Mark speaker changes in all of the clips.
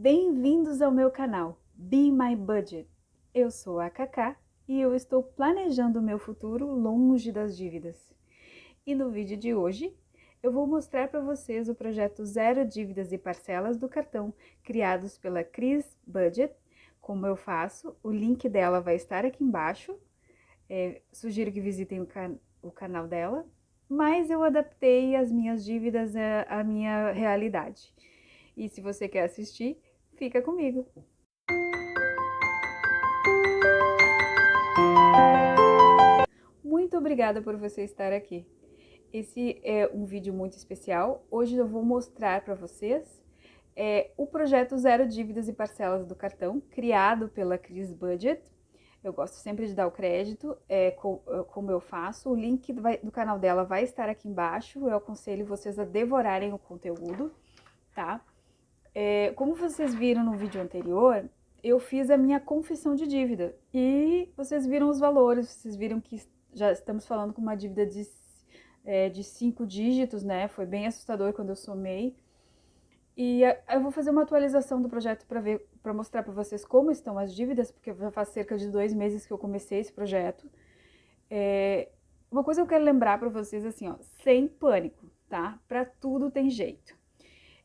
Speaker 1: Bem-vindos ao meu canal Be My Budget. Eu sou a Cacá e eu estou planejando o meu futuro longe das dívidas. E no vídeo de hoje eu vou mostrar para vocês o projeto Zero Dívidas e Parcelas do Cartão, criados pela Cris Budget. Como eu faço, o link dela vai estar aqui embaixo. Sugiro que visitem o canal dela, mas eu adaptei as minhas dívidas à minha realidade. E se você quer assistir, fica comigo. Muito obrigada por você estar aqui. Esse é um vídeo muito especial. Hoje eu vou mostrar para vocês o projeto Zero Dívidas e Parcelas do Cartão, criado pela Cris Budget. Eu gosto sempre de dar o crédito, como eu faço. O link do canal dela vai estar aqui embaixo. Eu aconselho vocês a devorarem o conteúdo, tá? Como vocês viram no vídeo anterior, eu fiz a minha confissão de dívida e vocês viram os valores, vocês viram que já estamos falando com uma dívida de 5 dígitos, né? Foi bem assustador quando eu somei. E eu vou fazer uma atualização do projeto para mostrar para vocês como estão as dívidas, porque já faz cerca de 2 meses que eu comecei esse projeto. Uma coisa que eu quero lembrar para vocês assim, ó, sem pânico, tá? Para tudo tem jeito.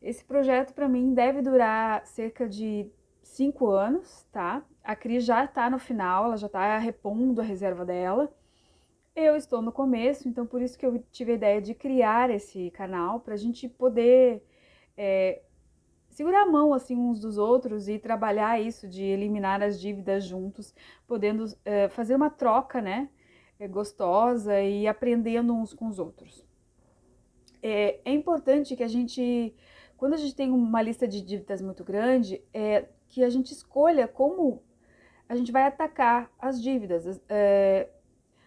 Speaker 1: Esse projeto para mim deve durar cerca de 5 anos, tá? A Cris já tá no final, ela já tá repondo a reserva dela. Eu estou no começo, então por isso que eu tive a ideia de criar esse canal pra gente poder segurar a mão assim uns dos outros e trabalhar isso de eliminar as dívidas juntos, podendo fazer uma troca, né? Gostosa e aprendendo uns com os outros. É importante que a gente, quando a gente tem uma lista de dívidas muito grande, que a gente escolha como a gente vai atacar as dívidas.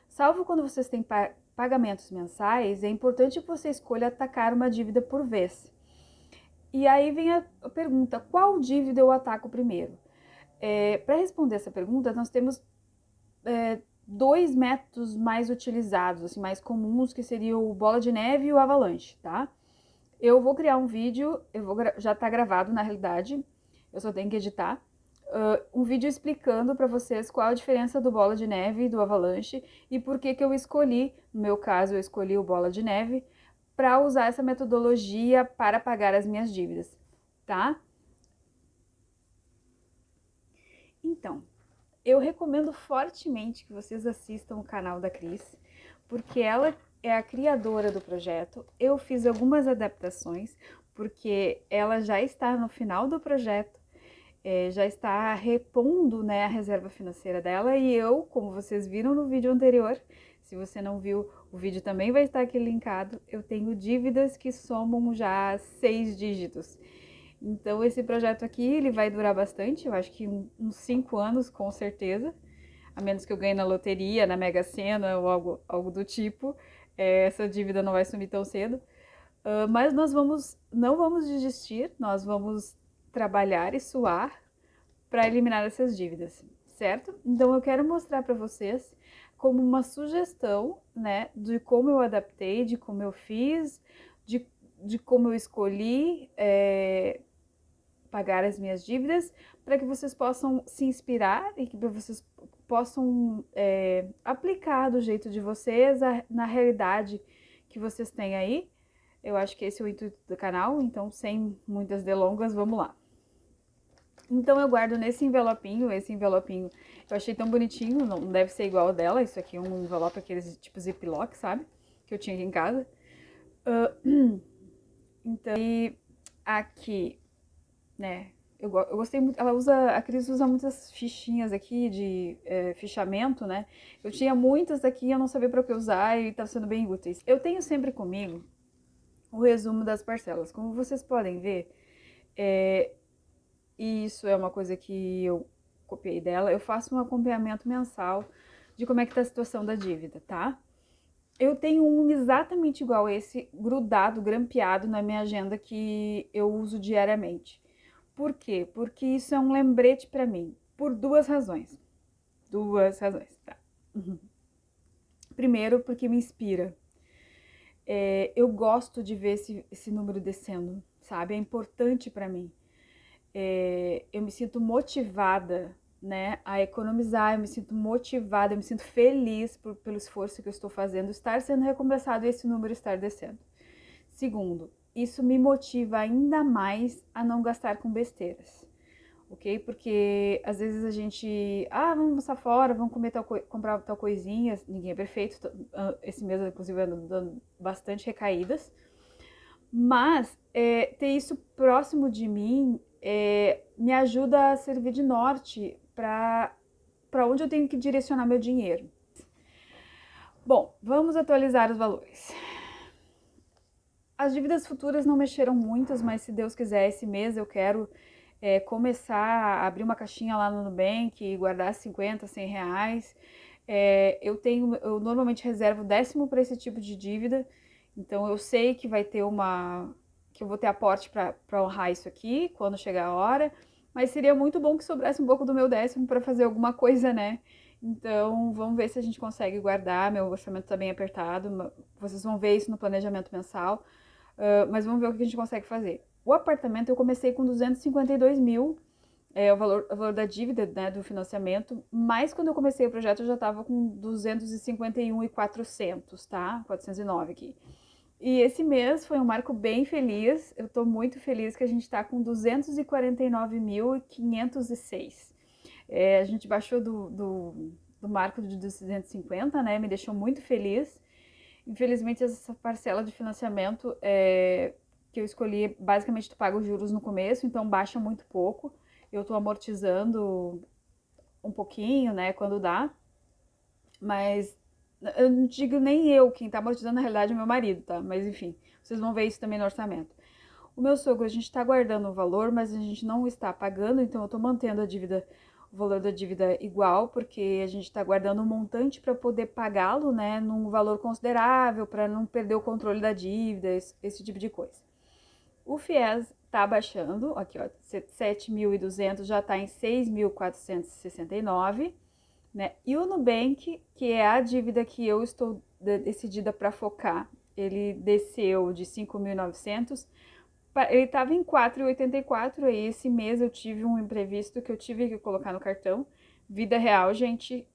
Speaker 1: Salvo quando vocês têm pagamentos mensais, é importante que você escolha atacar uma dívida por vez. E aí vem a pergunta, qual dívida eu ataco primeiro? Para responder essa pergunta, nós temos dois métodos mais utilizados, assim, mais comuns, que seriam o bola de neve e o avalanche, tá? Eu vou criar um vídeo, já tá gravado na realidade, eu só tenho que editar. Um vídeo explicando para vocês qual a diferença do bola de neve e do avalanche e por que eu escolhi, no meu caso, eu escolhi o bola de neve, para usar essa metodologia para pagar as minhas dívidas, tá? Então, eu recomendo fortemente que vocês assistam o canal da Cris, porque ela é a criadora do projeto. Eu fiz algumas adaptações, porque ela já está no final do projeto, já está repondo, né, a reserva financeira dela, e eu, como vocês viram no vídeo anterior, se você não viu, o vídeo também vai estar aqui linkado, eu tenho dívidas que somam já 6 dígitos. Então esse projeto aqui, ele vai durar bastante, eu acho que uns 5 anos com certeza, a menos que eu ganhe na loteria, na Mega Sena ou algo do tipo, essa dívida não vai sumir tão cedo. Mas não vamos desistir, nós vamos trabalhar e suar para eliminar essas dívidas, certo? Então eu quero mostrar para vocês como uma sugestão, né, de como eu adaptei, de como eu fiz, de como eu escolhi pagar as minhas dívidas, para que vocês possam se inspirar e que vocês possam aplicar do jeito de vocês, na realidade que vocês têm aí. Eu acho que esse é o intuito do canal, então sem muitas delongas, vamos lá. Então eu guardo nesse envelopinho, esse envelopinho eu achei tão bonitinho, não deve ser igual ao dela, isso aqui é um envelope aqueles tipo Ziploc, sabe? Que eu tinha aqui em casa. Então, e aqui, né, eu gostei muito, a Cris usa muitas fichinhas aqui de fichamento, né? Eu tinha muitas aqui, eu não sabia para que usar e tá sendo bem úteis. Eu tenho sempre comigo o resumo das parcelas. Como vocês podem ver, e isso é uma coisa que eu copiei dela, eu faço um acompanhamento mensal de como é que tá a situação da dívida, tá? Eu tenho um exatamente igual a esse, grudado, grampeado na minha agenda que eu uso diariamente. Por quê? Porque isso é um lembrete para mim, por duas razões. Duas razões, tá? Primeiro, porque me inspira. Eu gosto de ver esse número descendo, sabe? É importante para mim. eu me sinto motivada, né, a economizar, eu me sinto motivada, eu me sinto feliz pelo esforço que eu estou fazendo, estar sendo recompensado e esse número estar descendo. Segundo, isso me motiva ainda mais a não gastar com besteiras, ok? Porque às vezes a gente, vamos almoçar fora, vamos comer comprar tal coisinha, ninguém é perfeito, esse mês inclusive ando dando bastante recaídas, mas ter isso próximo de mim me ajuda a servir de norte para onde eu tenho que direcionar meu dinheiro. Bom, vamos atualizar os valores. As dívidas futuras não mexeram muitas, mas se Deus quiser, esse mês eu quero começar a abrir uma caixinha lá no Nubank e guardar 50, 100 reais. Eu normalmente reservo 10º para esse tipo de dívida, então eu sei que vai ter que eu vou ter aporte para honrar isso aqui quando chegar a hora, mas seria muito bom que sobrasse um pouco do meu 10º para fazer alguma coisa, né? Então vamos ver se a gente consegue guardar. Meu orçamento está bem apertado, vocês vão ver isso no planejamento mensal. Mas vamos ver o que a gente consegue fazer. O apartamento eu comecei com 252 mil, o valor da dívida, né, do financiamento, mas quando eu comecei o projeto eu já estava com 251.400, tá? 409 aqui. E esse mês foi um marco bem feliz, eu estou muito feliz que a gente está com 249.506. A gente baixou do marco de 250, né? Me deixou muito feliz. Infelizmente, essa parcela de financiamento que eu escolhi, basicamente tu paga os juros no começo, então baixa muito pouco. Eu tô amortizando um pouquinho, né, quando dá, mas eu não digo nem eu, quem tá amortizando na realidade é meu marido, tá? Mas enfim, vocês vão ver isso também no orçamento. O meu sogro, a gente tá guardando o valor, mas a gente não está pagando, então eu tô mantendo o valor da dívida igual, porque a gente está guardando um montante para poder pagá-lo, né, num valor considerável, para não perder o controle da dívida, esse tipo de coisa. O FIES está baixando, aqui ó, 7.200 já está em 6.469, né? E o Nubank, que é a dívida que eu estou decidida para focar, ele desceu de 5.900. Ele estava em 4,84, aí esse mês eu tive um imprevisto que eu tive que colocar no cartão. Vida real, gente,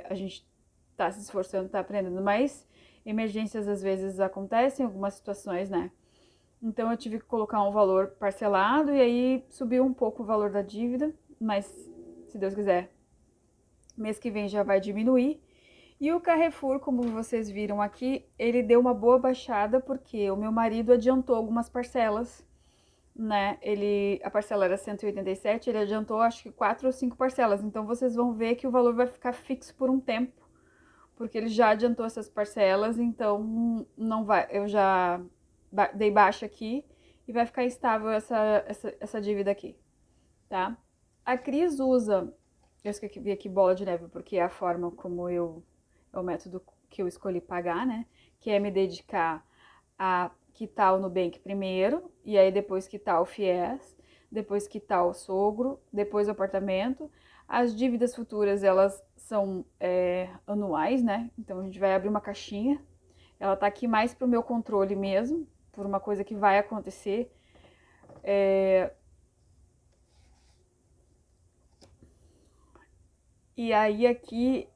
Speaker 1: a gente tá se esforçando, tá aprendendo, mas emergências às vezes acontecem, algumas situações, né? Então eu tive que colocar um valor parcelado e aí subiu um pouco o valor da dívida, mas se Deus quiser, mês que vem já vai diminuir. E o Carrefour, como vocês viram aqui, ele deu uma boa baixada porque o meu marido adiantou algumas parcelas, né? A parcela era 187, ele adiantou acho que 4 ou 5 parcelas. Então vocês vão ver que o valor vai ficar fixo por um tempo, porque ele já adiantou essas parcelas, então não vai, eu já dei baixa aqui e vai ficar estável essa dívida aqui, tá? A Cris usa, eu escrevi aqui bola de neve porque é a forma como é o método que eu escolhi pagar, né? Que é me dedicar a quitar o Nubank primeiro, e aí depois quitar o FIES, depois quitar o sogro, depois o apartamento. As dívidas futuras, elas são anuais, né? Então a gente vai abrir uma caixinha. Ela tá aqui mais pro meu controle mesmo, por uma coisa que vai acontecer. E aí aqui,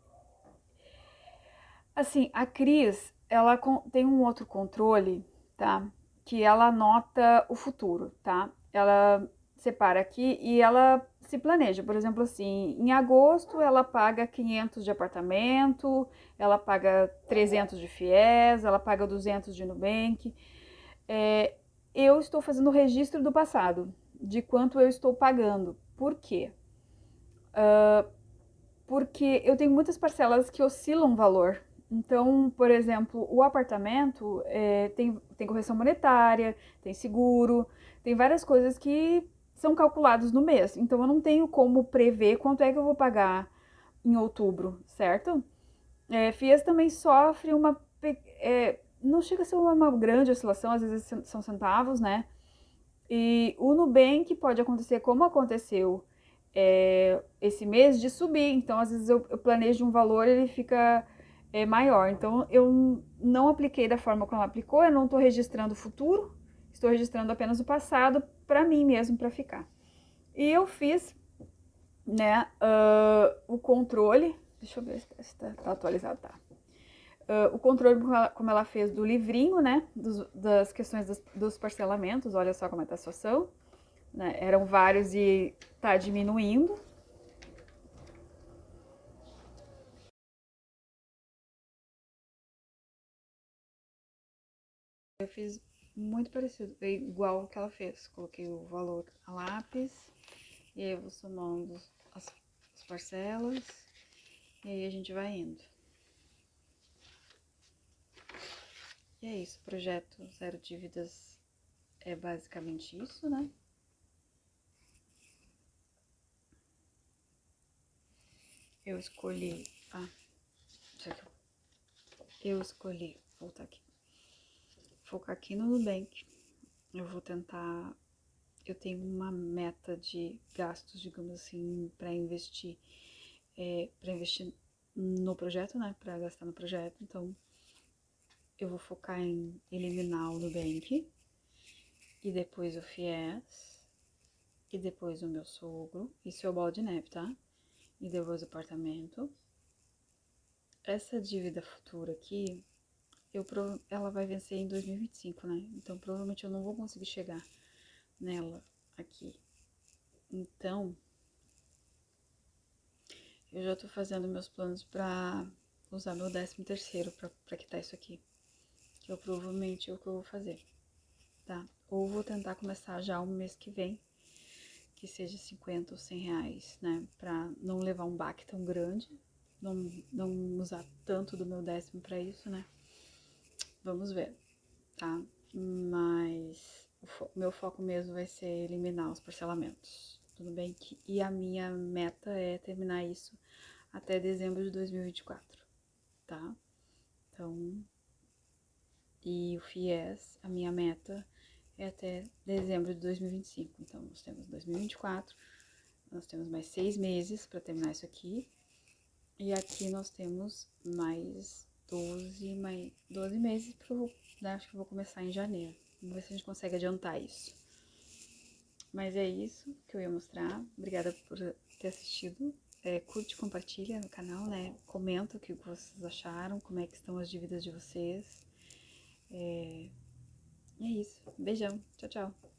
Speaker 1: assim, a Cris, ela tem um outro controle, tá? Que ela anota o futuro, tá? Ela separa aqui e ela se planeja. Por exemplo, assim, em agosto ela paga 500 de apartamento, ela paga 300 de FIES, ela paga 200 de Nubank. Eu estou fazendo o registro do passado, de quanto eu estou pagando. Por quê? Porque eu tenho muitas parcelas que oscilam o valor. Então, por exemplo, o apartamento tem correção monetária, tem seguro, tem várias coisas que são calculados no mês. Então, eu não tenho como prever quanto é que eu vou pagar em outubro, certo? FIAs também sofre não chega a ser uma grande oscilação, às vezes são centavos, né? E o Nubank pode acontecer como aconteceu esse mês de subir. Então, às vezes eu planejo um valor e ele fica maior. Então, eu não apliquei da forma como ela aplicou, eu não estou registrando o futuro, estou registrando apenas o passado para mim mesmo, para ficar. E eu fiz, né, o controle, deixa eu ver se tá atualizado, tá. O controle, como ela fez do livrinho, né, das questões dos parcelamentos, olha só como é a situação, né, eram vários e tá diminuindo. Eu fiz muito parecido, igual o que ela fez, coloquei o valor a lápis, e aí eu vou somando as parcelas, e aí a gente vai indo. E é isso, o projeto Zero Dívidas é basicamente isso, né? Eu escolhi, eu escolhi, voltar aqui, focar aqui no Nubank. Eu vou tentar, eu tenho uma meta de gastos, digamos assim, para investir no projeto, né? Para gastar no projeto. Então, eu vou focar em eliminar o Nubank, e depois o FIES, e depois o meu sogro, isso é o balde de neve, tá? E depois o apartamento. Essa dívida futura aqui, ela vai vencer em 2025, né? Então, provavelmente eu não vou conseguir chegar nela aqui. Então, eu já tô fazendo meus planos pra usar meu 13º pra quitar isso aqui. Que eu provavelmente é o que eu vou fazer, tá? Ou vou tentar começar já o mês que vem, que seja 50 ou 100 reais, né? Pra não levar um baque tão grande, não usar tanto do meu 10º pra isso, né? Vamos ver, tá? Mas meu foco mesmo vai ser eliminar os parcelamentos. Tudo bem? E a minha meta é terminar isso até dezembro de 2024, tá? Então, e o FIES, a minha meta é até dezembro de 2025. Então, nós temos 2024, nós temos mais 6 meses para terminar isso aqui. E aqui nós temos mais 12 meses, porque eu vou, né, acho que eu vou começar em janeiro. Vamos ver se a gente consegue adiantar isso. Mas é isso que eu ia mostrar. Obrigada por ter assistido. Curte, compartilha no canal, né? Comenta o que vocês acharam, como é que estão as dívidas de vocês. E é isso. Beijão. Tchau, tchau.